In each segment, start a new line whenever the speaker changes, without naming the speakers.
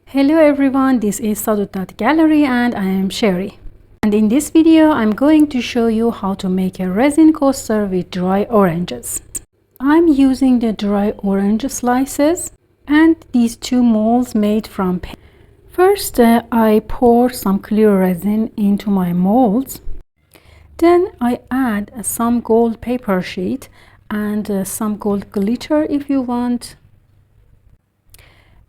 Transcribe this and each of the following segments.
Hello everyone, this is sadout.gallery and I am Sherry. And in this video, I'm going to show you how to make a resin coaster with dry oranges. I'm using the dry orange slices and these two molds made from paint. First, I pour some clear resin into my molds. Then I add some gold paper sheet and some gold glitter if you want,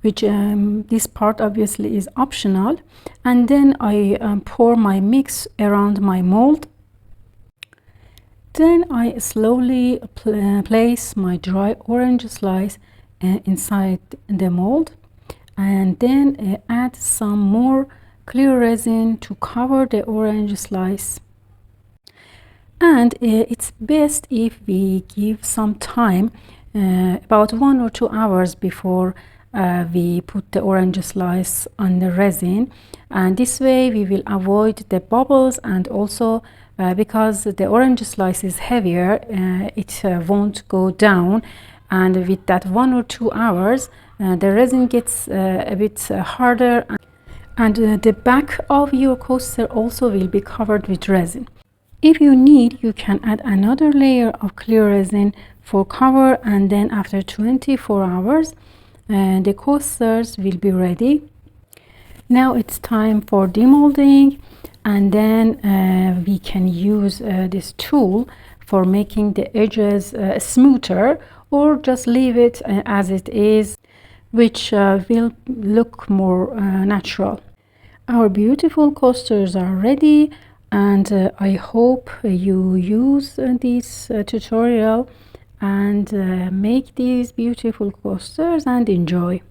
which this part obviously is optional. And then I pour my mix around my mold. Then I slowly place my dry orange slice inside the mold, and then add some more clear resin to cover the orange slice. And it's best if we give some time, about 1 or 2 hours before we put the orange slice on the resin, and this way we will avoid the bubbles, and also because the orange slice is heavier, it won't go down, and with that 1 or 2 hours the resin gets a bit harder, and the back of your coaster also will be covered with resin. If you need, you can add another layer of clear resin for cover, and then after 24 hours the coasters will be ready. Now it's time for demolding, and then we can use this tool for making the edges smoother, or just leave it as it is, which will look more natural. Our beautiful coasters are ready, and I hope you use this tutorial and make these beautiful coasters and enjoy.